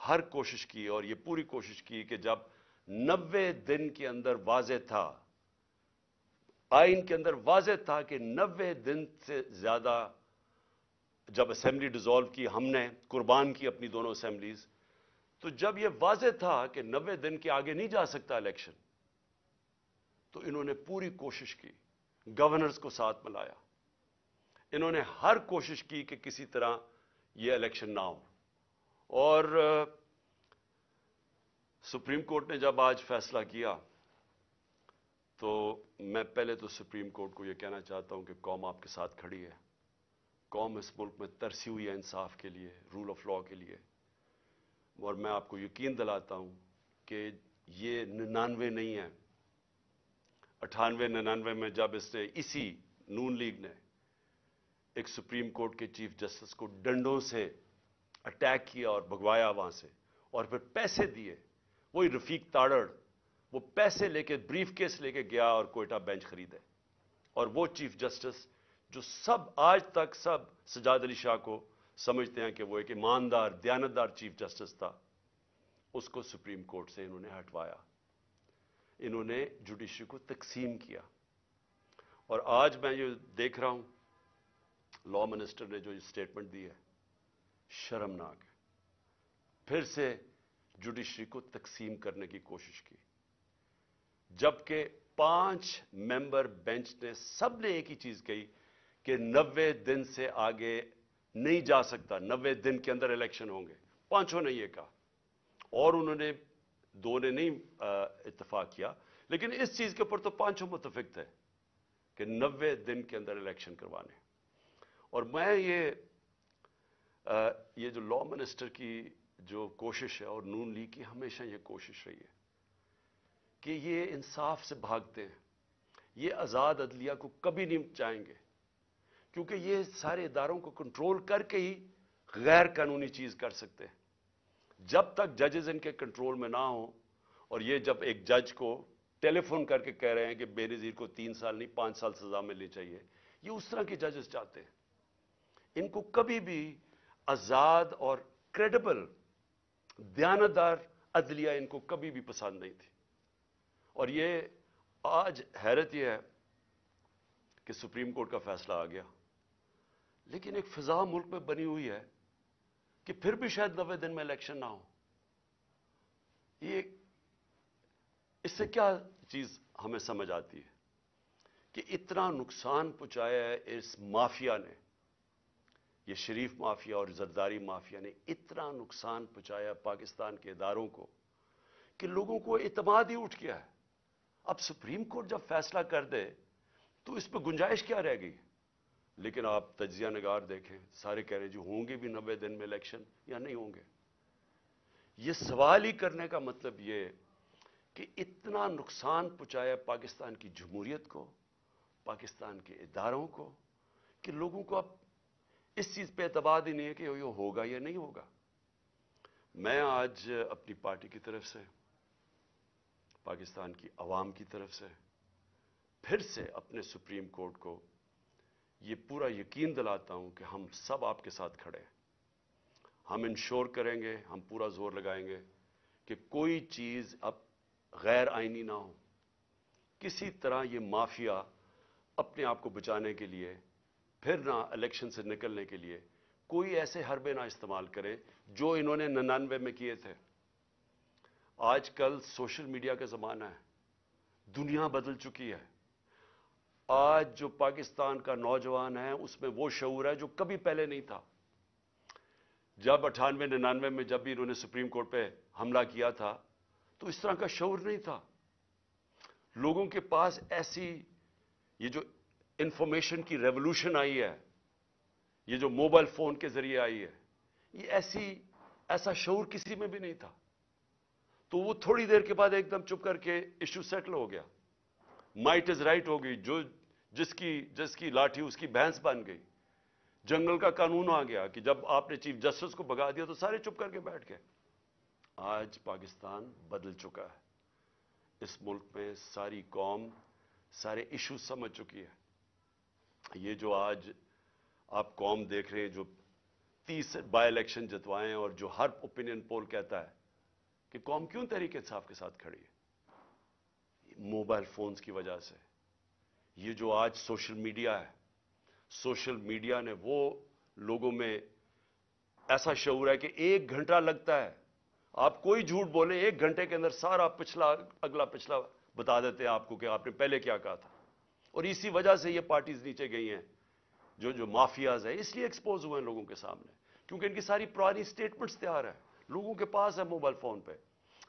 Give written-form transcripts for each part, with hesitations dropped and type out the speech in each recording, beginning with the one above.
ہر کوشش کی اور یہ پوری کوشش کی کہ جب 90 دن کے اندر واضح تھا، آئین کے اندر واضح تھا کہ 90 دن سے زیادہ، جب اسمبلی ڈیزالو کی، ہم نے قربان کی اپنی دونوں اسمبلیز، تو جب یہ واضح تھا کہ 90 دن کے آگے نہیں جا سکتا الیکشن، تو انہوں نے پوری کوشش کی، گورنرز کو ساتھ ملایا، انہوں نے ہر کوشش کی کہ کسی طرح یہ الیکشن نہ ہو. اور سپریم کورٹ نے جب آج فیصلہ کیا تو میں پہلے تو سپریم کورٹ کو یہ کہنا چاہتا ہوں کہ قوم آپ کے ساتھ کھڑی ہے. قوم اس ملک میں ترسی ہوئی ہے انصاف کے لیے، رول آف لا کے لیے، اور میں آپ کو یقین دلاتا ہوں کہ یہ 99 نہیں ہے. 98-99 میں جب اس نے، اسی نون لیگ نے ایک سپریم کورٹ کے چیف جسٹس کو ڈنڈوں سے اٹیک کیا اور بھگوایا وہاں سے، اور پھر پیسے دیے، وہی رفیق تاڑڑ، وہ پیسے لے کے بریف کیس لے کے گیا اور کوئٹہ بینچ خریدے. اور وہ چیف جسٹس جو سب آج تک سب سجاد علی شاہ کو سمجھتے ہیں کہ وہ ایک ایماندار، دیانتدار چیف جسٹس تھا، اس کو سپریم کورٹ سے انہوں نے ہٹوایا. انہوں نے جوڈیشری کو تقسیم کیا. اور آج میں یہ دیکھ رہا ہوں لا منسٹر نے جو اسٹیٹمنٹ دی ہے، شرمناک ہے. پھر سے جوڈیشری کو تقسیم کرنے کی کوشش کی، جبکہ 5 ممبر بینچ نے سب نے ایک ہی چیز کہی کہ 90 دن سے آگے نہیں جا سکتا، 90 دن کے اندر الیکشن ہوں گے. 5 نے یہ کہا، اور انہوں نے 2 نے نہیں اتفاق کیا، لیکن اس چیز کے اوپر تو 5 متفق تھے کہ 90 دن کے اندر الیکشن کروانے. اور میں یہ جو لا منسٹر کی جو کوشش ہے اور نون لیگ کی ہمیشہ یہ کوشش رہی ہے کہ یہ انصاف سے بھاگتے ہیں، یہ آزاد عدلیہ کو کبھی نہیں چاہیں گے، کیونکہ یہ سارے اداروں کو کنٹرول کر کے ہی غیر قانونی چیز کر سکتے ہیں. جب تک ججز ان کے کنٹرول میں نہ ہوں، اور یہ جب ایک جج کو ٹیلی فون کر کے کہہ رہے ہیں کہ بے نظیر کو 3 سال نہیں 5 سال سزا ملنی چاہیے، یہ اس طرح کے ججز چاہتے ہیں. ان کو کبھی بھی آزاد اور کریڈیبل، دیانتدار عدلیہ ان کو کبھی بھی پسند نہیں تھی. اور یہ آج حیرت یہ ہے کہ سپریم کورٹ کا فیصلہ آ گیا، لیکن ایک فضا ملک میں بنی ہوئی ہے کہ پھر بھی شاید 90 دن میں الیکشن نہ ہو. یہ اس سے کیا چیز ہمیں سمجھ آتی ہے کہ اتنا نقصان پہنچایا ہے اس مافیا نے، یہ شریف مافیا اور زرداری مافیا نے اتنا نقصان پہنچایا پاکستان کے اداروں کو کہ لوگوں کو اعتماد ہی اٹھ گیا ہے. اب سپریم کورٹ جب فیصلہ کر دے تو اس پہ گنجائش کیا رہ گئی؟ لیکن آپ تجزیہ نگار دیکھیں، سارے کہہ رہے ہیں جی ہوں گے بھی 90 دن میں الیکشن یا نہیں ہوں گے. یہ سوال ہی کرنے کا مطلب یہ کہ اتنا نقصان پہنچایا پاکستان کی جمہوریت کو، پاکستان کے اداروں کو، کہ لوگوں کو اب اس چیز پہ اعتماد ہی نہیں ہے کہ یہ ہوگا یا نہیں ہوگا. میں آج اپنی پارٹی کی طرف سے، پاکستان کی عوام کی طرف سے، پھر سے اپنے سپریم کورٹ کو یہ پورا یقین دلاتا ہوں کہ ہم سب آپ کے ساتھ کھڑے ہیں. ہم انشور کریں گے، ہم پورا زور لگائیں گے کہ کوئی چیز اب غیر آئینی نہ ہو. کسی طرح یہ مافیا اپنے آپ کو بچانے کے لیے، پھر نہ الیکشن سے نکلنے کے لیے کوئی ایسے حربے نہ استعمال کرے جو انہوں نے 99 میں کیے تھے. آج کل سوشل میڈیا کا زمانہ ہے، دنیا بدل چکی ہے. آج جو پاکستان کا نوجوان ہے اس میں وہ شعور ہے جو کبھی پہلے نہیں تھا. جب 98-99 میں جب بھی انہوں نے سپریم کورٹ پہ حملہ کیا تھا تو اس طرح کا شعور نہیں تھا. لوگوں کے پاس ایسی یہ جو انفارمیشن کی ریولوشن آئی ہے، یہ جو موبائل فون کے ذریعے آئی ہے، یہ ایسا شعور کسی میں بھی نہیں تھا. تو وہ تھوڑی دیر کے بعد ایک دم چپ کر کے ایشو سیٹل ہو گیا. مائٹ از رائٹ ہو گئی، جس کی لاٹھی اس کی بھینس بن گئی. جنگل کا قانون آ گیا کہ جب آپ نے چیف جسٹس کو بھگا دیا تو سارے چپ کر کے بیٹھ گئے. آج پاکستان بدل چکا ہے. اس ملک میں ساری قوم سارے ایشو سمجھ چکی ہے. یہ جو آج آپ قوم دیکھ رہے ہیں جو 30 بائی الیکشن جتوائے اور جو ہر اوپینین پول کہتا ہے کہ قوم کیوں تحریک انصاف کے ساتھ کھڑی ہے؟ موبائل فونز کی وجہ سے. یہ جو آج سوشل میڈیا ہے، سوشل میڈیا نے وہ لوگوں میں ایسا شعور ہے کہ 1 گھنٹہ لگتا ہے، آپ کوئی جھوٹ بولیں 1 گھنٹے کے اندر سارا پچھلا اگلا پچھلا بتا دیتے ہیں آپ کو کہ آپ نے پہلے کیا کہا تھا. اور اسی وجہ سے یہ پارٹیز نیچے گئی ہیں، جو مافیاز ہیں اس لیے ایکسپوز ہوئے ہیں لوگوں کے سامنے، کیونکہ ان کی ساری پرانی سٹیٹمنٹس تیار ہیں، لوگوں کے پاس ہے موبائل فون پہ.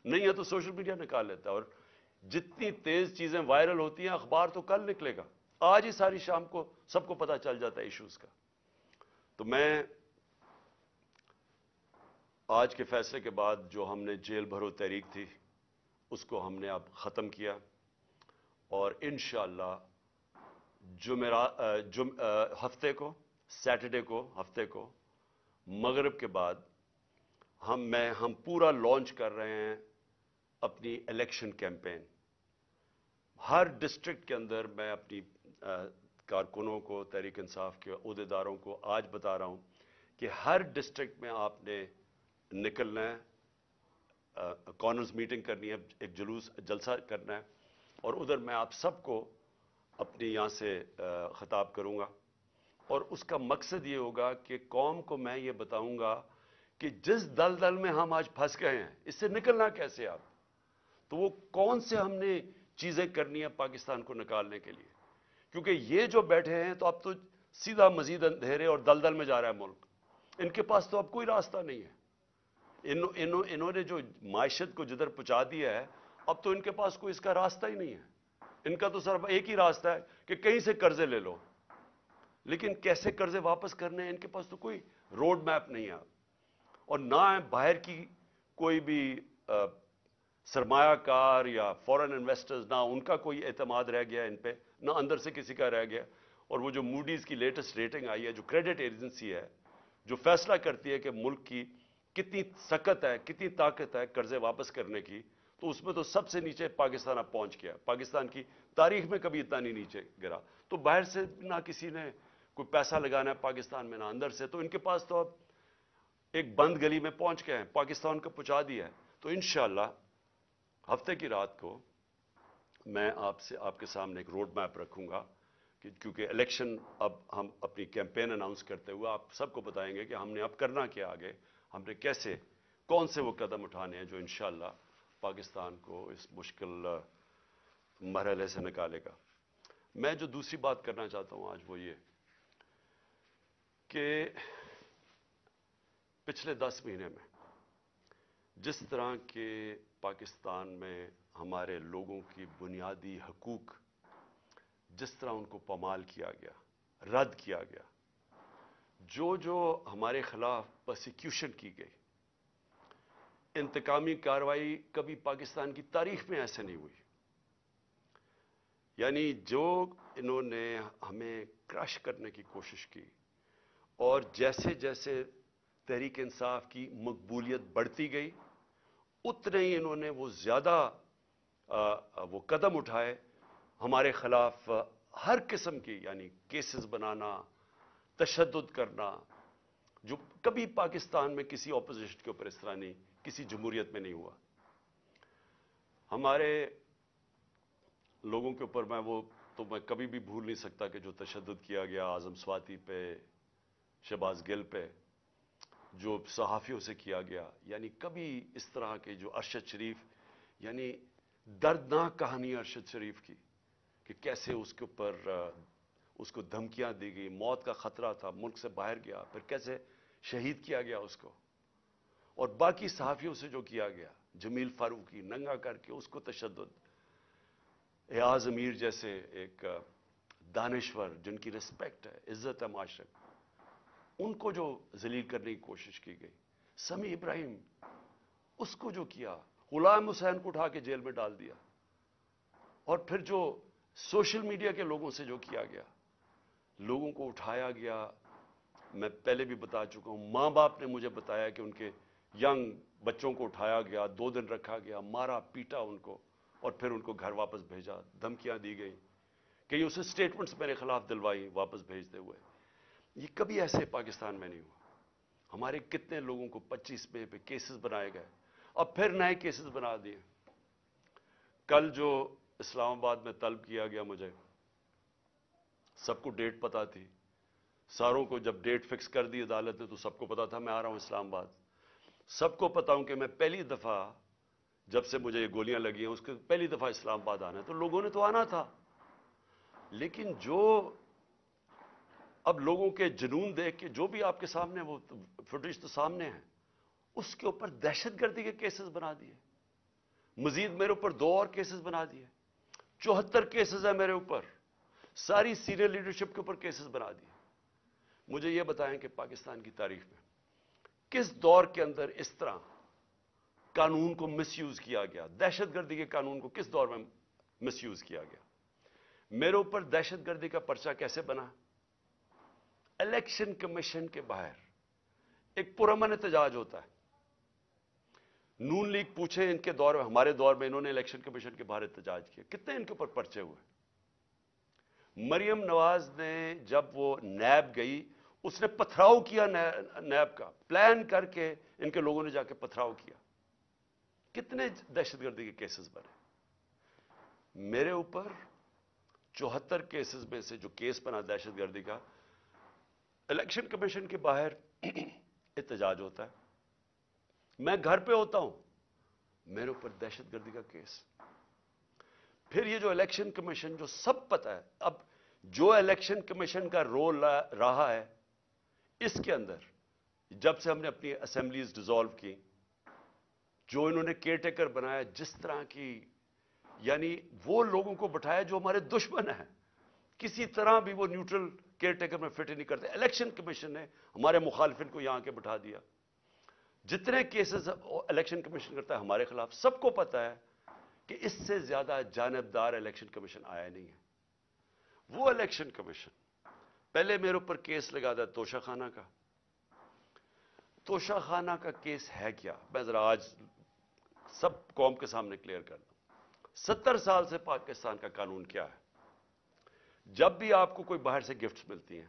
نہیں ہے تو سوشل میڈیا نکال لیتا ہے، اور جتنی تیز چیزیں وائرل ہوتی ہیں، اخبار تو کل نکلے گا، آج ہی ساری شام کو سب کو پتہ چل جاتا ہے ایشوز کا. تو میں آج کے فیصلے کے بعد جو ہم نے جیل بھرو تحریک تھی اس کو ہم نے اب ختم کیا، اور انشاءاللہ ہفتے کو سیٹرڈے کو ہفتے کو مغرب کے بعد ہم پورا لانچ کر رہے ہیں اپنی الیکشن کیمپین. ہر ڈسٹرکٹ کے اندر میں اپنی کارکنوں کو، تحریک انصاف کے عہدیداروں کو آج بتا رہا ہوں کہ ہر ڈسٹرکٹ میں آپ نے نکلنا ہے، کارنرز میٹنگ کرنی ہے، ایک جلسہ کرنا ہے، اور ادھر میں آپ سب کو اپنی یہاں سے خطاب کروں گا. اور اس کا مقصد یہ ہوگا کہ قوم کو میں یہ بتاؤں گا کہ جس دلدل میں ہم آج پھنس گئے ہیں اس سے نکلنا کیسے آپ، تو وہ کون سے ہم نے چیزیں کرنی ہیں پاکستان کو نکالنے کے لیے. کیونکہ یہ جو بیٹھے ہیں تو اب تو سیدھا مزید اندھیرے اور دلدل میں جا رہا ہے ملک، ان کے پاس تو اب کوئی راستہ نہیں ہے. انہوں نے جو معیشت کو جدھر پہنچا دیا ہے، اب تو ان کے پاس کوئی اس کا راستہ ہی نہیں ہے. ان کا تو صرف ایک ہی راستہ ہے کہ کہیں سے قرضے لے لو، لیکن کیسے قرضے واپس کرنے ہیں ان کے پاس تو کوئی روڈ میپ نہیں ہے. اور نہ باہر کی کوئی بھی سرمایہ کار یا فورن انویسٹرز، نہ ان کا کوئی اعتماد رہ گیا ان پہ، نہ اندر سے کسی کا رہ گیا. اور وہ جو موڈیز کی لیٹسٹ ریٹنگ آئی ہے، جو کریڈٹ ایجنسی ہے جو فیصلہ کرتی ہے کہ ملک کی کتنی سکت ہے، کتنی طاقت ہے قرضے واپس کرنے کی، تو اس میں تو سب سے نیچے پاکستان اب پہنچ گیا. پاکستان کی تاریخ میں کبھی اتنا نہیں نیچے گرا. تو باہر سے نہ کسی نے کوئی پیسہ لگانا ہے پاکستان میں، نہ اندر سے، تو ان کے پاس تو اب ایک بند گلی میں پہنچ گئے ہیں، پاکستان کو پہنچا دیا ہے. تو انشاءاللہ ہفتے کی رات کو میں آپ کے سامنے ایک روڈ میپ رکھوں گا، کیونکہ الیکشن اب ہم اپنی کیمپین اناؤنس کرتے ہوئے آپ سب کو بتائیں گے کہ ہم نے اب کرنا کیا، آگے ہم نے کیسے کون سے وہ قدم اٹھانے ہیں جو انشاءاللہ پاکستان کو اس مشکل مرحلے سے نکالے گا. میں جو دوسری بات کرنا چاہتا ہوں آج وہ یہ کہ پچھلے 10 مہینے میں جس طرح کے پاکستان میں ہمارے لوگوں کی بنیادی حقوق جس طرح ان کو پامال کیا گیا، رد کیا گیا، جو ہمارے خلاف پرسیکیوشن کی گئی، انتقامی کارروائی کبھی پاکستان کی تاریخ میں ایسے نہیں ہوئی. یعنی جو انہوں نے ہمیں کرش کرنے کی کوشش کی، اور جیسے جیسے تحریک انصاف کی مقبولیت بڑھتی گئی اتنے ہی انہوں نے وہ زیادہ وہ قدم اٹھائے ہمارے خلاف ہر قسم کی، یعنی کیسز بنانا، تشدد کرنا، جو کبھی پاکستان میں کسی اپوزیشن کے اوپر اس طرح نہیں، کسی جمہوریت میں نہیں ہوا. ہمارے لوگوں کے اوپر میں کبھی بھی بھول نہیں سکتا کہ جو تشدد کیا گیا اعظم سواتی پہ، شہباز گل پہ، جو صحافیوں سے کیا گیا، یعنی کبھی اس طرح کے جو ارشد شریف، یعنی دردناک کہانی ارشد شریف کی کہ کیسے اس کے اوپر اس کو دھمکیاں دی گئی، موت کا خطرہ تھا، ملک سے باہر گیا، پھر کیسے شہید کیا گیا اس کو، اور باقی صحافیوں سے جو کیا گیا، جمیل فاروقی ننگا کر کے اس کو تشدد، ایاز امیر جیسے ایک دانشور جن کی رسپیکٹ ہے، عزت ہے معاشرے میں، ان کو جو ذلیل کرنے کی کوشش کی گئی، سمیع ابراہیم اس کو جو کیا، غلام حسین کو اٹھا کے جیل میں ڈال دیا، اور پھر جو سوشل میڈیا کے لوگوں سے جو کیا گیا، لوگوں کو اٹھایا گیا. میں پہلے بھی بتا چکا ہوں، ماں باپ نے مجھے بتایا کہ ان کے ینگ بچوں کو اٹھایا گیا، 2 دن رکھا گیا، مارا پیٹا ان کو، اور پھر ان کو گھر واپس بھیجا، دھمکیاں دی گئیں، کئی اسے سٹیٹمنٹس میرے خلاف دلوائی واپس بھیجتے ہوئے. یہ کبھی ایسے پاکستان میں نہیں ہوا. ہمارے کتنے لوگوں کو 25 مئی پہ کیسز بنائے گئے، اب پھر نئے کیسز بنا دیے۔ کل جو اسلام آباد میں طلب کیا گیا مجھے، سب کو ڈیٹ پتا تھی، ساروں کو جب ڈیٹ فکس کر دی عدالت نے تو سب کو پتا تھا میں آ رہا ہوں اسلام آباد۔ سب کو پتا ہوں کہ میں پہلی دفعہ جب سے مجھے یہ گولیاں لگی ہیں اس کے پہلی دفعہ اسلام آباد آنا ہے، تو لوگوں نے تو آنا تھا، لیکن جو اب لوگوں کے جنون دیکھ کے جو بھی آپ کے سامنے وہ فوٹیج تو سامنے ہیں، اس کے اوپر دہشت گردی کے کیسز بنا دیے، مزید میرے اوپر 2 اور کیسز بنا دیے، 74 کیسز ہیں میرے اوپر، ساری سینئر لیڈرشپ کے اوپر کیسز بنا دیے۔ مجھے یہ بتائیں کہ پاکستان کی تاریخ میں کس دور کے اندر اس طرح قانون کو مس یوز کیا گیا، دہشت گردی کے قانون کو کس دور میں مس یوز کیا گیا؟ میرے اوپر دہشت گردی کا پرچہ کیسے بنا؟ الیکشن کمیشن کے باہر ایک پرامن احتجاج ہوتا ہے، نون لیگ پوچھے ان کے دور میں، ہمارے دور میں انہوں نے الیکشن کمیشن کے باہر احتجاج کیا، کتنے ان کے اوپر پرچے ہوئے؟ مریم نواز نے جب وہ نیب گئی، اس نے پتھراؤ کیا نیب کا، پلان کر کے ان کے لوگوں نے جا کے پتھراؤ کیا، کتنے دہشت گردی کے کیسز بنے؟ میرے اوپر 74 کیسز میں سے جو کیس بنا دہشت گردی کا، الیکشن کمیشن کے باہر احتجاج ہوتا ہے، میں گھر پہ ہوتا ہوں، میرے اوپر دہشت گردی کا کیس۔ پھر یہ جو الیکشن کمیشن جو سب پتا ہے، اب جو الیکشن کمیشن کا رول رہا ہے اس کے اندر، جب سے ہم نے اپنی اسمبلیز ڈیزالو کی، جو انہوں نے کیئر ٹیکر بنایا، جس طرح کی یعنی وہ لوگوں کو بٹھایا جو ہمارے دشمن ہیں، کسی طرح بھی وہ نیوٹرل کیئر ٹیکر میں فٹ نہیں کرتے، الیکشن کمیشن نے ہمارے مخالفین کو یہاں کے بٹھا دیا۔ جتنے کیسز الیکشن کمیشن کرتا ہے ہمارے خلاف، سب کو پتا ہے کہ اس سے زیادہ جانبدار الیکشن کمیشن آیا نہیں ہے۔ وہ الیکشن کمیشن پہلے میرے اوپر کیس لگا تھا توشہ خانہ کا۔ توشہ خانہ کا کیس ہے کیا، میں ذرا آج سب قوم کے سامنے کلیئر کر دوں۔ 70 سال سے پاکستان کا قانون کیا ہے؟ جب بھی آپ کو کوئی باہر سے گفٹس ملتی ہیں،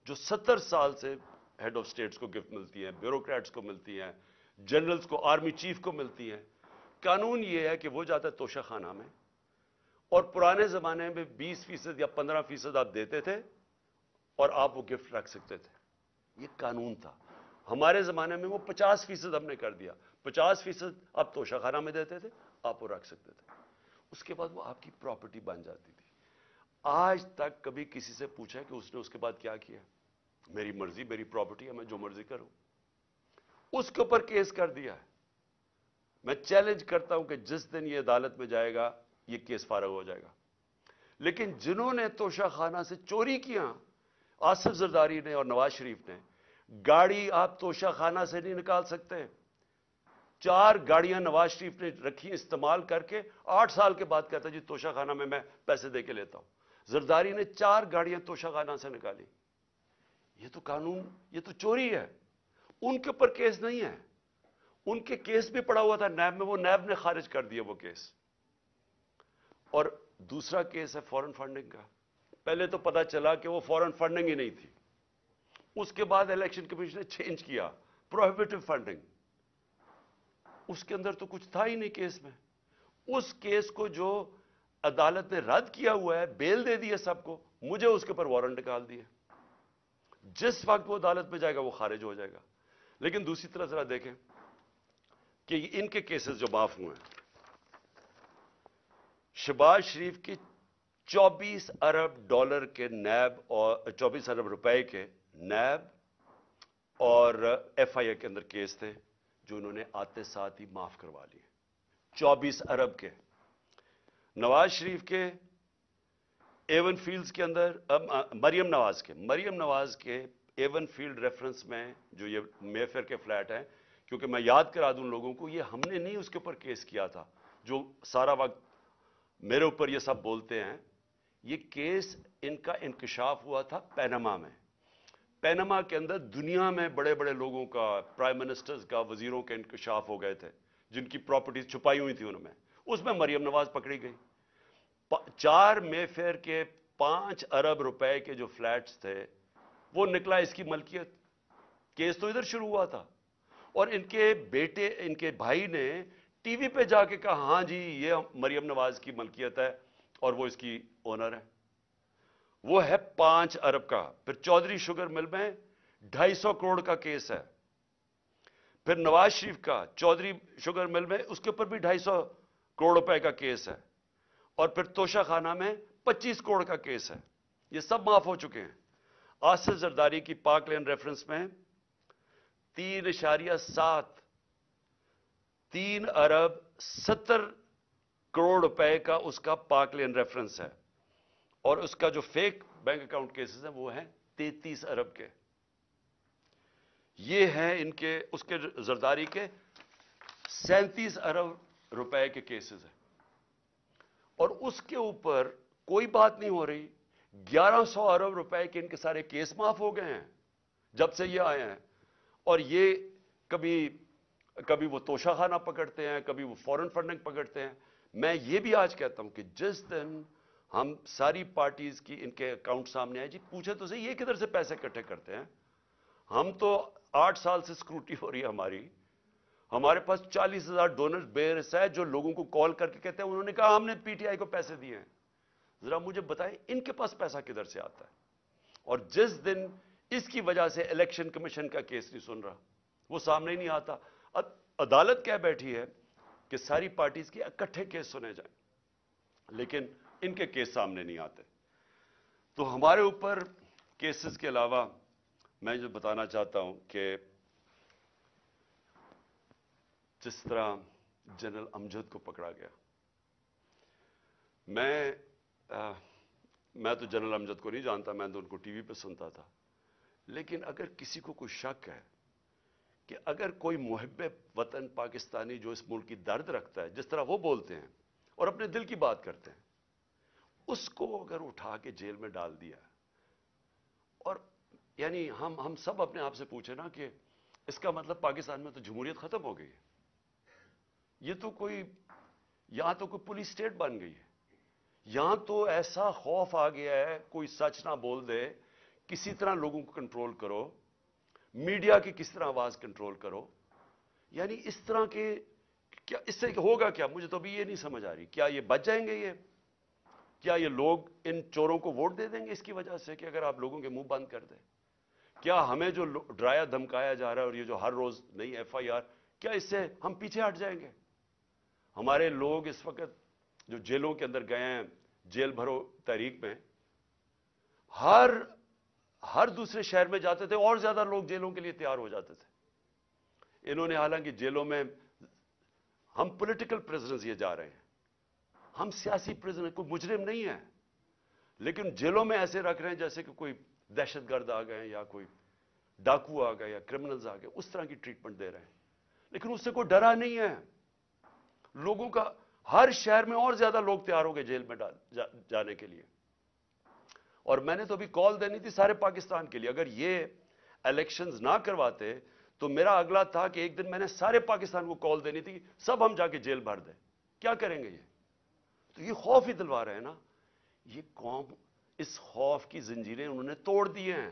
جو 70 سال سے ہیڈ آف سٹیٹس کو گفٹ ملتی ہیں، بیوروکریٹس کو ملتی ہیں، جنرلز کو، آرمی چیف کو ملتی ہیں، قانون یہ ہے کہ وہ جاتا ہے توشہ خانہ میں، اور پرانے زمانے میں 20% یا 15% آپ دیتے تھے اور آپ وہ گفٹ رکھ سکتے تھے، یہ قانون تھا۔ ہمارے زمانے میں وہ 50% ہم نے کر دیا، 50% آپ توشہ خانہ میں دیتے تھے، آپ وہ رکھ سکتے تھے، اس کے بعد وہ آپ کی پراپرٹی بن جاتی تھی۔ آج تک کبھی کسی سے پوچھا کہ اس نے اس کے بعد کیا کیا؟ میری مرضی، میری پراپرٹی ہے، میں جو مرضی کروں۔ اس کے اوپر کیس کر دیا ہے۔ میں چیلنج کرتا ہوں کہ جس دن یہ عدالت میں جائے گا یہ کیس فارغ ہو جائے گا۔ لیکن جنہوں نے توشہ خانہ سے چوری کیا، آصف زرداری نے اور نواز شریف نے، گاڑی آپ توشہ خانہ سے نہیں نکال سکتے۔ 4 گاڑیاں نواز شریف نے رکھی استعمال کر کے، 8 سال کے بعد کہتا جی توشہ خانہ میں پیسے دے کے لیتا ہوں۔ زرداری نے 4 گاڑیاں توشہ خانہ سے نکالی۔ یہ تو قانون، یہ تو چوری ہے۔ ان کے اوپر کیس نہیں ہے، ان کے کیس بھی پڑا ہوا تھا نیب میں، وہ نیب نے خارج کر دیا وہ کیس۔ اور دوسرا کیس ہے فورن فنڈنگ کا۔ پہلے تو پتا چلا کہ وہ فورن فنڈنگ ہی نہیں تھی، اس کے بعد الیکشن کمیشن نے چینج کیا، پروہیبٹیو فنڈنگ۔ اس کے اندر تو کچھ تھا ہی نہیں کیس میں۔ اس کیس کو جو عدالت نے رد کیا ہوا ہے، بیل دے دی ہے سب کو، مجھے اس کے اوپر وارنٹ نکال دیے۔ جس وقت وہ عدالت میں جائے گا وہ خارج ہو جائے گا۔ لیکن دوسری طرف ذرا دیکھیں کہ ان کے کیسز جو معاف ہوئے ہیں، شہباز شریف کی 24 ارب ڈالر کے نیب اور 24 ارب روپے کے نیب اور ایف آئی اے کے اندر کیس تھے جو انہوں نے آتے ساتھ ہی معاف کروا لیے، 24 ارب کے۔ نواز شریف کے ایون فیلڈز کے اندر، مریم نواز کے ایون فیلڈ ریفرنس میں جو یہ مے فیئر کے فلیٹ ہیں، کیونکہ میں یاد کرا دوں لوگوں کو، یہ ہم نے نہیں اس کے اوپر کیس کیا تھا جو سارا وقت میرے اوپر یہ سب بولتے ہیں۔ یہ کیس ان کا انکشاف ہوا تھا پینما میں۔ پینما کے اندر دنیا میں بڑے بڑے لوگوں کا، پرائم منسٹرز کا، وزیروں کے انکشاف ہو گئے تھے جن کی پراپرٹیز چھپائی ہوئی تھی ان میں، اس میں مریم نواز پکڑی گئی۔ 4 مے فیئر کے 5 ارب روپے کے جو فلیٹس تھے وہ نکلا اس کی ملکیت۔ کیس تو ادھر شروع ہوا تھا، اور ان کے بیٹے، ان کے بھائی نے ٹی وی پہ جا کے کہا ہاں جی یہ مریم نواز کی ملکیت ہے اور وہ اس کی اونر ہے. وہ ہے 5 ارب کا. پھر چودھری شوگر مل میں 250 کروڑ کا کیس ہے. پھر نواز شریف کا چودھری شوگر مل میں اس کے اوپر بھی 250 کروڑ روپے کا کیس ہے. اور پھر توشہ خانہ میں 25 کروڑ کا کیس ہے. یہ سب معاف ہو چکے ہیں. آصف زرداری کی پاک لین ریفرنس میں 3.7 3 ارب 70 کروڑ روپے کا اس کا پاک لین ریفرنس ہے. اور اس کا جو فیک بینک اکاؤنٹ کیسز ہیں وہ ہیں 33 ارب کے. یہ ہیں ان کے، اس کے زرداری کے 37 ارب روپے کے کیسز ہیں. اور اس کے اوپر کوئی بات نہیں ہو رہی. 1100 ارب روپے کے ان کے سارے کیس معاف ہو گئے ہیں جب سے یہ آئے ہیں. اور یہ کبھی وہ توشہ خانہ پکڑتے ہیں، کبھی وہ فورن فنڈنگ پکڑتے ہیں. میں یہ بھی آج کہتا ہوں کہ جس دن ہم ساری پارٹیز کی ان کے اکاؤنٹ سامنے آئے، جی پوچھیں تو صحیح یہ کدھر سے پیسے اکٹھے کرتے ہیں. ہم تو 8 سال سے سکروٹی ہو رہی ہے ہماری. ہمارے پاس 40,000 ڈونر بیئرس ہے جو لوگوں کو کال کر کے کہتے ہیں انہوں نے کہا ہم نے پی ٹی آئی کو پیسے دیے ہیں. ذرا مجھے بتائیں ان کے پاس پیسہ کدھر سے آتا ہے. اور جس دن اس کی وجہ سے الیکشن کمیشن کا کیس نہیں سن رہا، وہ سامنے ہی نہیں آتا. عدالت کہہ بیٹھی ہے کہ ساری پارٹیز کے اکٹھے کیس سنے جائیں، لیکن ان کے کیس سامنے نہیں آتے. تو ہمارے اوپر کیسز کے علاوہ میں جو بتانا چاہتا ہوں کہ جس طرح جنرل امجد کو پکڑا گیا، میں تو جنرل امجد کو نہیں جانتا، میں تو ان کو ٹی وی پہ سنتا تھا. لیکن اگر کسی کو کوئی شک ہے کہ اگر کوئی محب وطن پاکستانی جو اس ملک کی درد رکھتا ہے، جس طرح وہ بولتے ہیں اور اپنے دل کی بات کرتے ہیں، اس کو اگر اٹھا کے جیل میں ڈال دیا، اور یعنی ہم سب اپنے آپ سے پوچھیں نا کہ اس کا مطلب پاکستان میں تو جمہوریت ختم ہو گئی ہے. یہ تو کوئی، یہاں تو کوئی پولیس سٹیٹ بن گئی ہے. یہاں تو ایسا خوف آ گیا ہے کوئی سچ نہ بول دے. کسی طرح لوگوں کو کنٹرول کرو، میڈیا کی کس طرح آواز کنٹرول کرو. یعنی اس طرح کے کیا اس سے ہوگا کیا؟ مجھے تو ابھی یہ نہیں سمجھ آ رہی. کیا یہ بچ جائیں گے؟ کیا یہ لوگ ان چوروں کو ووٹ دے دیں گے اس کی وجہ سے کہ اگر آپ لوگوں کے منہ بند کر دیں؟ کیا ہمیں جو ڈرایا دھمکایا جا رہا ہے اور یہ جو ہر روز نئی ایف آئی آر، کیا اس سے ہم پیچھے ہٹ جائیں گے؟ ہمارے لوگ اس وقت جو جیلوں کے اندر گئے ہیں، جیل بھرو تحریک میں، ہر دوسرے شہر میں جاتے تھے اور زیادہ لوگ جیلوں کے لیے تیار ہو جاتے تھے. انہوں نے حالانکہ جیلوں میں، ہم پولیٹیکل پریزنرز یہ جا رہے ہیں، ہم سیاسی پریزنر، کوئی مجرم نہیں ہے، لیکن جیلوں میں ایسے رکھ رہے ہیں جیسے کہ کوئی دہشت گرد آ گئے یا کوئی ڈاکو آ گئے یا کرمنلز آ گئے، اس طرح کی ٹریٹمنٹ دے رہے ہیں. لیکن اس سے کوئی ڈرا نہیں ہے. لوگوں کا ہر شہر میں اور زیادہ لوگ تیار ہو گئے جیل میں جانے کے لیے. اور میں نے تو ابھی کال دینی تھی سارے پاکستان کے لیے. اگر یہ الیکشنز نہ کرواتے تو میرا اگلا تھا کہ ایک دن میں نے سارے پاکستان کو کال دینی تھی، سب ہم جا کے جیل بھر دیں. کیا کریں گے یہ؟ تو یہ خوف ہی دلوا رہے ہیں نا. یہ قوم اس خوف کی زنجیریں انہوں نے توڑ دی ہیں.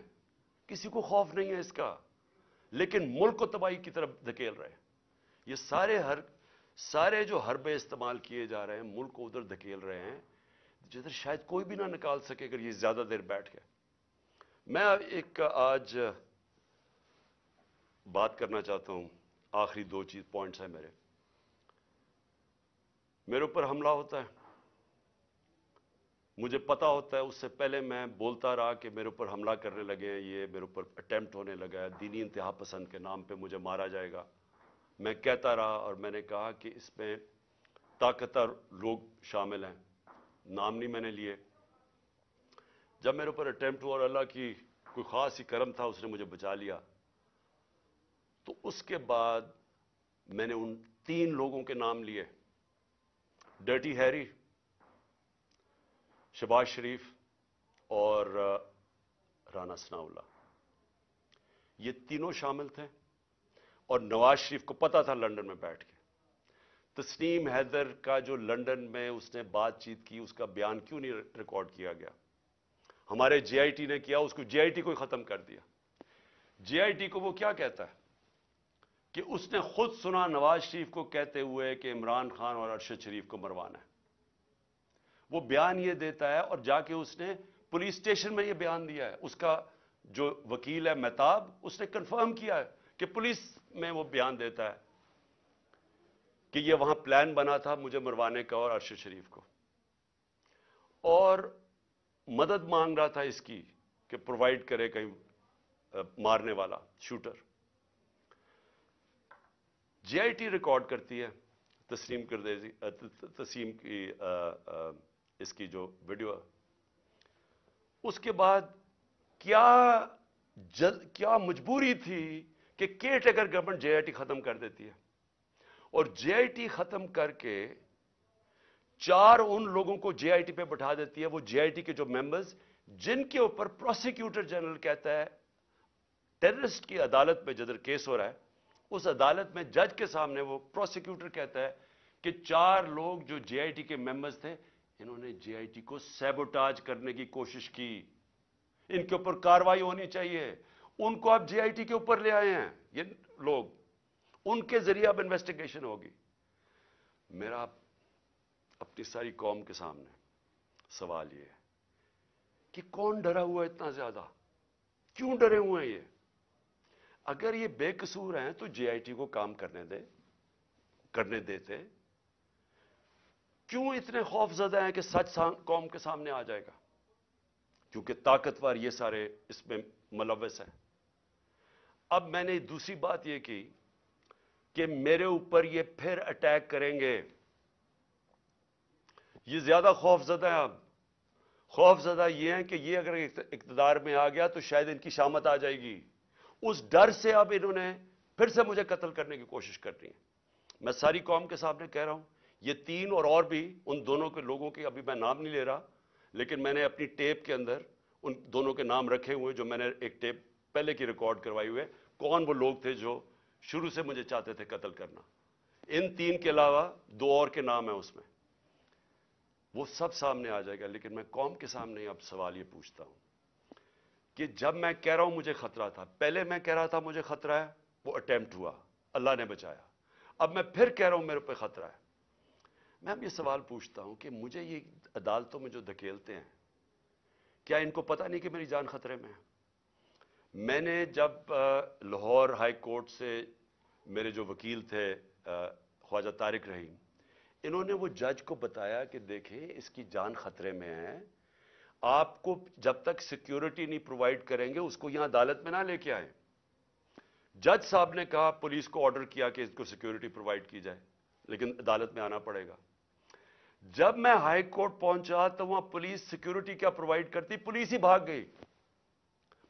کسی کو خوف نہیں ہے اس کا، لیکن ملک کو تباہی کی طرف دھکیل رہے ہیں. یہ سارے جو حربے استعمال کیے جا رہے ہیں ملک کو ادھر دھکیل رہے ہیں جدھر شاید کوئی بھی نہ نکال سکے اگر یہ زیادہ دیر بیٹھ گئے. میں ایک آج بات کرنا چاہتا ہوں، آخری 2 پوائنٹس ہیں میرے اوپر حملہ ہوتا ہے، مجھے پتا ہوتا ہے، اس سے پہلے میں بولتا رہا کہ میرے اوپر حملہ کرنے لگے ہیں، یہ میرے اوپر اٹیمپٹ ہونے لگا ہے، دینی انتہا پسند کے نام پہ مجھے مارا جائے گا. میں کہتا رہا اور میں نے کہا کہ اس میں طاقتور لوگ شامل ہیں، نام نہیں میں نے لیے. جب میرے اوپر اٹیمپٹ ہوا اور اللہ کی کوئی خاص ہی کرم تھا، اس نے مجھے بچا لیا، تو اس کے بعد میں نے ان 3 لوگوں کے نام لیے: ڈرٹی ہیری، شہباز شریف اور رانا ثناء اللہ. یہ تینوں شامل تھے. اور نواز شریف کو پتا تھا لندن میں بیٹھ کے. تسنیم حیدر کا جو لندن میں اس نے بات چیت کی، اس کا بیان کیوں نہیں ریکارڈ کیا گیا؟ ہمارے جے آئی ٹی نے کیا، اس کو جے آئی ٹی کو ہی ختم کر دیا. JIT کو وہ کیا کہتا ہے کہ اس نے خود سنا نواز شریف کو کہتے ہوئے کہ عمران خان اور ارشد شریف کو مروانا ہے. وہ بیان یہ دیتا ہے اور جا کے اس نے پولیس اسٹیشن میں یہ بیان دیا ہے. اس کا جو وکیل ہے مہتاب, اس نے کنفرم کیا ہے کہ پولیس میں وہ بیان دیتا ہے کہ یہ وہاں پلان بنا تھا مجھے مروانے کا اور ارشد شریف کو, اور مدد مانگ رہا تھا اس کی کہ پرووائڈ کرے کہیں مارنے والا شوٹر. JIT ریکارڈ کرتی ہے تسیم کی اس کی جو ویڈیو ہے. اس کے بعد کیا مجبوری تھی کہ کیئر ٹیکر گورنمنٹ JIT ختم کر دیتی ہے, اور JIT ختم کر کے 4 ان لوگوں کو JIT پہ بٹھا دیتی ہے, وہ JIT کے جو ممبرز جن کے اوپر پروسیکیوٹر جنرل کہتا ہے ٹیررسٹ کی عدالت میں جدھر کیس ہو رہا ہے, اس عدالت میں جج کے سامنے وہ پروسیکیوٹر کہتا ہے کہ 4 لوگ جو JIT کے ممبرز تھے انہوں نے JIT کو سیبوٹاج کرنے کی کوشش کی, ان کے اوپر کارروائی ہونی چاہیے. ان کو آپ JIT کے اوپر لے آئے ہیں یہ لوگ, ان کے ذریعے اب انویسٹیگیشن ہوگی. میرا اپنی ساری قوم کے سامنے سوال یہ ہے کہ کون ڈرا ہوا ہے اتنا زیادہ؟ کیوں ڈرے ہوئے ہیں یہ؟ اگر یہ بے قصور ہیں تو JIT کو کام کرنے دیتے. کیوں اتنے خوف زدہ ہیں کہ سچ قوم کے سامنے آ جائے گا؟ کیونکہ طاقتور یہ سارے اس میں ملوث ہیں. اب میں نے دوسری بات یہ کی کہ میرے اوپر یہ پھر اٹیک کریں گے. یہ زیادہ خوف زدہ ہیں. اب خوف زدہ یہ ہیں کہ یہ اگر اقتدار میں آ گیا تو شاید ان کی شامت آ جائے گی. اس ڈر سے اب انہوں نے پھر سے مجھے قتل کرنے کی کوشش کرنی ہے. میں ساری قوم کے سامنے کہہ رہا ہوں, یہ 3 اور بھی ان دونوں کے لوگوں کے ابھی میں نام نہیں لے رہا, لیکن میں نے اپنی ٹیپ کے اندر ان دونوں کے نام رکھے ہوئے جو میں نے ایک ٹیپ پہلے کی ریکارڈ کروائی ہوئے, کون وہ لوگ تھے جو شروع سے مجھے چاہتے تھے قتل کرنا. ان 3 کے علاوہ 2 اور کے نام ہیں اس میں, وہ سب سامنے آ جائے گا. لیکن میں قوم کے سامنے اب سوال یہ پوچھتا ہوں کہ جب میں کہہ رہا ہوں مجھے خطرہ تھا, پہلے میں کہہ رہا تھا مجھے خطرہ ہے, وہ اٹیمپٹ ہوا, اللہ نے بچایا. اب میں پھر کہہ رہا ہوں میرے پہ خطرہ ہے. میں اب یہ سوال پوچھتا ہوں کہ مجھے یہ عدالتوں میں جو دھکیلتے ہیں, کیا ان کو پتہ نہیں کہ میری جان خطرے میں ہے؟ میں نے جب لاہور ہائی کورٹ سے میرے جو وکیل تھے خواجہ طارق رحیم, انہوں نے وہ جج کو بتایا کہ دیکھیں اس کی جان خطرے میں ہے, آپ کو جب تک سیکیورٹی نہیں پرووائڈ کریں گے اس کو یہاں عدالت میں نہ لے کے آئیں. جج صاحب نے کہا, پولیس کو آرڈر کیا کہ اس کو سیکیورٹی پرووائڈ کی جائے, لیکن عدالت میں آنا پڑے گا. جب میں ہائی کورٹ پہنچا تو وہاں پولیس سیکیورٹی کیا پرووائڈ کرتی, پولیس ہی بھاگ گئی.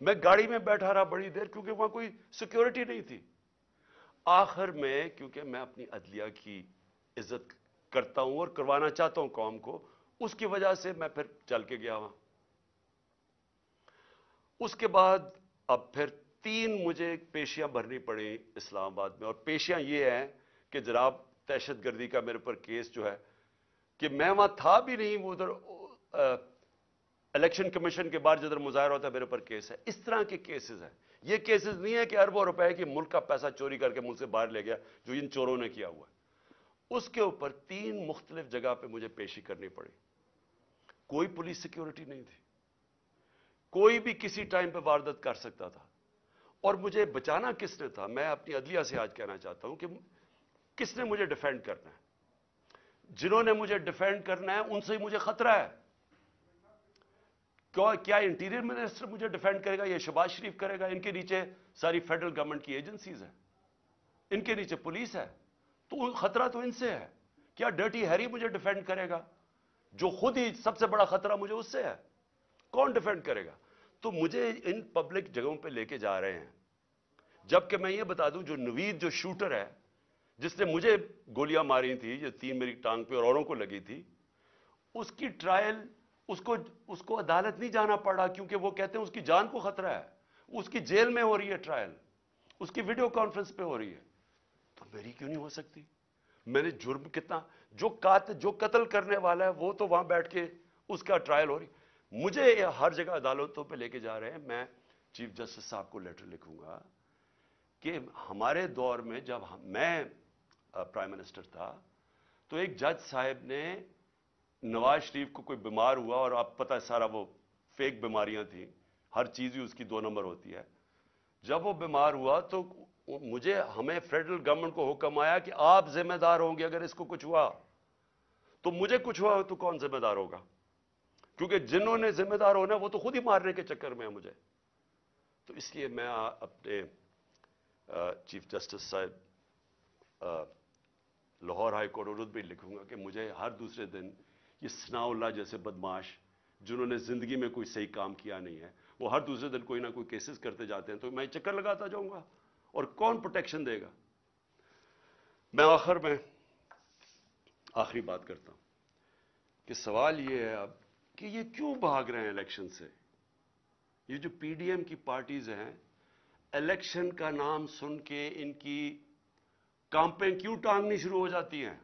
میں گاڑی میں بیٹھا رہا بڑی دیر کیونکہ وہاں کوئی سیکیورٹی نہیں تھی. آخر میں کیونکہ میں اپنی عدلیہ کی عزت کرتا ہوں اور کروانا چاہتا ہوں قوم کو, اس کی وجہ سے میں پھر چل کے گیا وہاں. اس کے بعد اب پھر 3 مجھے پیشیاں بھرنی پڑی اسلام آباد میں, اور پیشیاں یہ ہیں کہ جناب دہشت گردی کا میرے پر کیس جو ہے کہ میں وہاں تھا بھی نہیں, وہ ادھر الیکشن کمیشن کے بعد جدھر مظاہرہ ہوتا ہے میرے پر کیس ہے. اس طرح کے کیسز ہیں. یہ کیسز نہیں ہے کہ اربوں روپے کی ملک کا پیسہ چوری کر کے ملک سے باہر لے گیا جو ان چوروں نے کیا ہوا ہے. اس کے اوپر 3 مختلف جگہ پہ مجھے پیشی کرنی پڑی. کوئی پولیس سیکیورٹی نہیں تھی, کوئی بھی کسی ٹائم پہ واردات کر سکتا تھا. اور مجھے بچانا کس نے تھا؟ میں اپنی عدلیہ سے آج کہنا چاہتا ہوں کہ کس نے مجھے ڈیفینڈ کرنا ہے؟ جنہوں نے مجھے ڈیفینڈ کرنا ہے ان سے ہی مجھے خطرہ ہے. کیا انٹیریئر منسٹر مجھے ڈیفینڈ کرے گا؟ یہ شہباز شریف کرے گا؟ ان کے نیچے ساری فیڈرل گورنمنٹ کی ایجنسیز ہیں, ان کے نیچے پولیس ہے, تو خطرہ تو ان سے ہے. کیا ڈرٹی ہیری مجھے ڈیفینڈ کرے گا جو خود ہی سب سے بڑا خطرہ مجھے اس سے ہے؟ کون ڈیفینڈ کرے گا؟ تو مجھے ان پبلک جگہوں پہ لے کے جا رہے ہیں, جبکہ میں یہ بتا دوں جو نوید جو شوٹر ہے جس نے مجھے گولیاں ماری تھی, یہ 3 میری ٹانگ پہ اور اوروں کو لگی تھی, اس کی ٹرائل اس کو عدالت نہیں جانا پڑا کیونکہ وہ کہتے ہیں اس کی جان کو خطرہ ہے. اس کی جیل میں ہو رہی ہے ٹرائل, اس کی ویڈیو کانفرنس پہ ہو رہی ہے, تو میری کیوں نہیں ہو سکتی؟ میں نے جرم کتنا, جو قتل کرنے والا ہے وہ تو وہاں بیٹھ کے اس کا ٹرائل ہو رہی. مجھے ہر جگہ عدالتوں پہ لے کے جا رہے ہیں. میں چیف جسٹس صاحب کو لیٹر لکھوں گا کہ ہمارے دور میں جب میں پرائم منسٹر تھا تو ایک جج صاحب نے نواز شریف کو کوئی بیمار ہوا، اور آپ پتہ ہے سارا وہ فیک بیماریاں تھیں، ہر چیز ہی اس کی 2 نمبر ہوتی ہے. جب وہ بیمار ہوا تو ہمیں فیڈرل گورنمنٹ کو حکم آیا کہ آپ ذمہ دار ہوں گے، اگر اس کو کچھ ہوا تو مجھے کچھ ہوا تو کون ذمہ دار ہوگا؟ کیونکہ جنہوں نے ذمہ دار ہونا وہ تو خود ہی مارنے کے چکر میں ہے مجھے. تو اس لیے میں اپنے چیف جسٹس صاحب لاہور ہائی کورٹ اردو بھی لکھوں گا کہ مجھے ہر دوسرے دن یہ ثناء اللہ جیسے بدماش جنہوں نے زندگی میں کوئی صحیح کام کیا نہیں ہے، وہ ہر دوسرے دن کوئی نہ کوئی کیسز کرتے جاتے ہیں، تو میں چکر لگاتا جاؤں گا اور کون پروٹیکشن دے گا؟ میں آخر میں آخری بات کرتا ہوں کہ سوال یہ ہے اب کہ یہ کیوں بھاگ رہے ہیں الیکشن سے؟ یہ جو پی ڈی ایم کی پارٹیز ہیں، الیکشن کا نام سن کے ان کی کامپیں کیوں ٹانگنی شروع ہو جاتی ہیں؟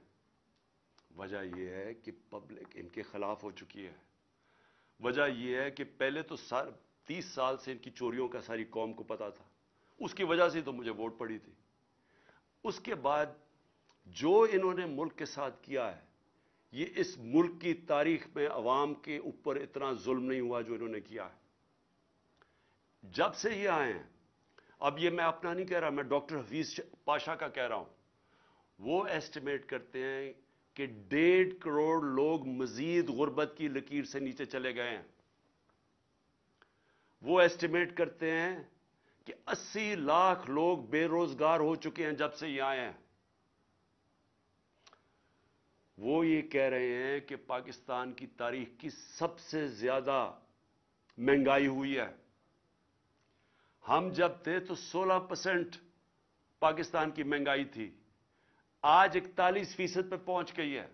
وجہ یہ ہے کہ پبلک ان کے خلاف ہو چکی ہے. وجہ یہ ہے کہ پہلے تو 30 سال سے ان کی چوریوں کا ساری قوم کو پتا تھا، اس کی وجہ سے تو مجھے ووٹ پڑی تھی. اس کے بعد جو انہوں نے ملک کے ساتھ کیا ہے، یہ اس ملک کی تاریخ میں عوام کے اوپر اتنا ظلم نہیں ہوا جو انہوں نے کیا ہے. جب سے یہ آئے ہیں، اب یہ میں اپنا نہیں کہہ رہا، میں ڈاکٹر حفیظ پاشا کا کہہ رہا ہوں، وہ ایسٹیمیٹ کرتے ہیں کہ 1.5 کروڑ لوگ مزید غربت کی لکیر سے نیچے چلے گئے ہیں. وہ ایسٹیمیٹ کرتے ہیں کہ 80 لاکھ لوگ بے روزگار ہو چکے ہیں جب سے یہ آئے ہیں. وہ یہ کہہ رہے ہیں کہ پاکستان کی تاریخ کی سب سے زیادہ مہنگائی ہوئی ہے. ہم جب تھے تو 16% پاکستان کی مہنگائی تھی، آج 41% پہ پہنچ گئی ہے،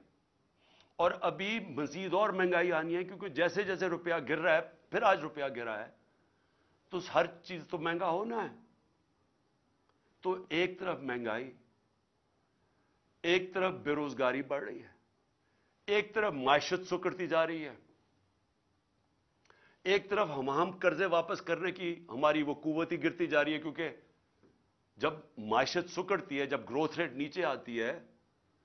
اور ابھی مزید اور مہنگائی آنی ہے، کیونکہ جیسے جیسے روپیہ گر رہا ہے، پھر آج روپیہ گرا ہے تو ہر چیز تو مہنگا ہونا ہے. تو ایک طرف مہنگائی، ایک طرف بے روزگاری بڑھ رہی ہے، ایک طرف معیشت سکڑتی جا رہی ہے، ایک طرف ہم قرضے واپس کرنے کی ہماری وہ قوت ہی گرتی جا رہی ہے. کیونکہ جب معیشت سکڑتی ہے، جب گروتھ ریٹ نیچے آتی ہے،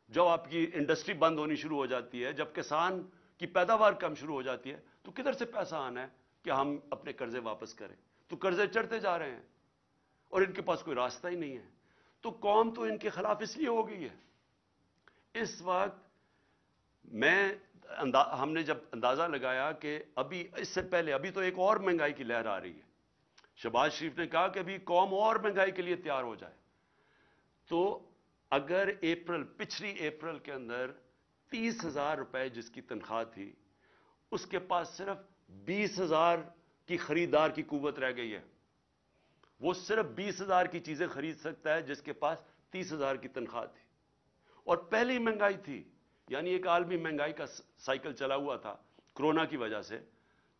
جب آپ کی انڈسٹری بند ہونی شروع ہو جاتی ہے، جب کسان کی پیداوار کم شروع ہو جاتی ہے، تو کدھر سے پیسہ آنا ہے کہ ہم اپنے قرضے واپس کریں؟ تو قرضے چڑھتے جا رہے ہیں اور ان کے پاس کوئی راستہ ہی نہیں ہے. تو قوم تو ان کے خلاف اس لیے ہو گئی ہے. اس وقت ہم نے جب اندازہ لگایا کہ ابھی اس سے پہلے ابھی تو ایک اور مہنگائی کی لہر آ رہی ہے، شہباز شریف نے کہا کہ ابھی قوم اور مہنگائی کے لیے تیار ہو جائے. تو اگر پچھلی اپریل کے اندر 30,000 روپے جس کی تنخواہ تھی، اس کے پاس صرف 20,000 کی خریدار کی قوت رہ گئی ہے. وہ صرف 20,000 کی چیزیں خرید سکتا ہے جس کے پاس 30,000 کی تنخواہ تھی. اور پہلی مہنگائی تھی، یعنی ایک عالمی مہنگائی کا سائیکل چلا ہوا تھا کرونا کی وجہ سے.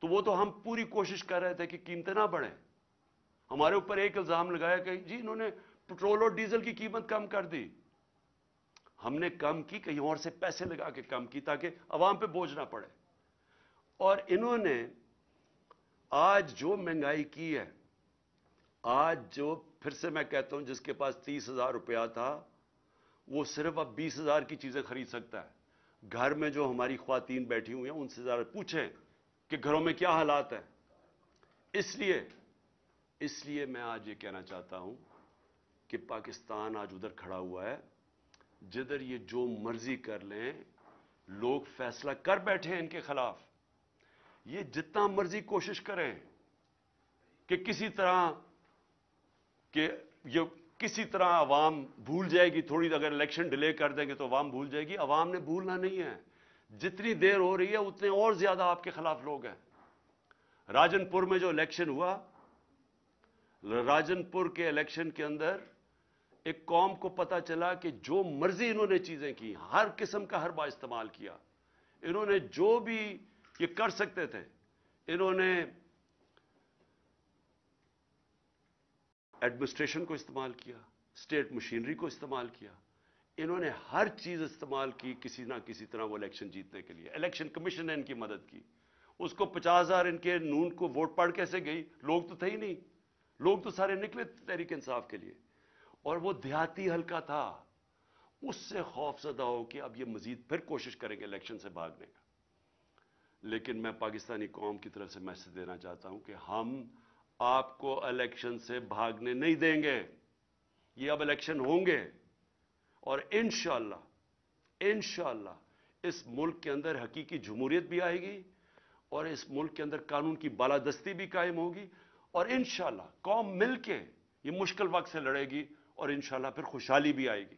تو وہ تو ہم پوری کوشش کر رہے تھے کہ قیمتیں نہ بڑھیں. ہمارے اوپر ایک الزام لگایا کہ جی انہوں نے پٹرول اور ڈیزل کی قیمت کم کر دی. ہم نے کم کی، کہیں اور سے پیسے لگا کے کم کی تاکہ عوام پہ بوجھ نہ پڑے. اور انہوں نے آج جو مہنگائی کی ہے، آج جو پھر سے میں کہتا ہوں جس کے پاس 30,000 روپیہ تھا وہ صرف اب 20,000 کی چیزیں خرید سکتا ہے. گھر میں جو ہماری خواتین بیٹھی ہوئی ہیں ان سے ذرا پوچھیں کہ گھروں میں کیا حالات ہیں. اس لیے میں آج یہ کہنا چاہتا ہوں کہ پاکستان آج ادھر کھڑا ہوا ہے جدھر یہ جو مرضی کر لیں، لوگ فیصلہ کر بیٹھے ہیں ان کے خلاف. یہ جتنا مرضی کوشش کریں کہ کسی طرح عوام بھول جائے گی، تھوڑی اگر الیکشن ڈیلے کر دیں گے تو عوام بھول جائے گی. عوام نے بھولنا نہیں ہے. جتنی دیر ہو رہی ہے اتنے اور زیادہ آپ کے خلاف لوگ ہیں. راجن پور میں جو الیکشن ہوا، راجن پور کے الیکشن کے اندر ایک قوم کو پتا چلا کہ جو مرضی انہوں نے چیزیں کی، ہر قسم کا حربہ استعمال کیا. انہوں نے جو بھی یہ کر سکتے تھے، انہوں نے ایڈمنسٹریشن کو استعمال کیا، اسٹیٹ مشینری کو استعمال کیا. انہوں نے ہر چیز استعمال کی کسی نہ کسی طرح وہ الیکشن جیتنے کے لیے. الیکشن کمیشن نے ان کی مدد کی. اس کو 50,000 ان کے نون کو ووٹ پڑ کیسے گئی؟ لوگ تو تھے ہی نہیں. لوگ تو سارے نکلے تحریک انصاف کے لیے، اور وہ دیہاتی حلقہ تھا، اس سے خوف زدہ ہو کہ اب یہ مزید پھر کوشش کریں گے الیکشن سے بھاگنے کا۔ لیکن میں پاکستانی قوم کی طرف سے میسج دینا چاہتا ہوں کہ ہم آپ کو الیکشن سے بھاگنے نہیں دیں گے، یہ اب الیکشن ہوں گے، اور انشاءاللہ اس ملک کے اندر حقیقی جمہوریت بھی آئے گی، اور اس ملک کے اندر قانون کی بالادستی بھی قائم ہوگی، اور انشاءاللہ قوم مل کے یہ مشکل وقت سے لڑے گی، اور انشاءاللہ پھر خوشحالی بھی آئے گی۔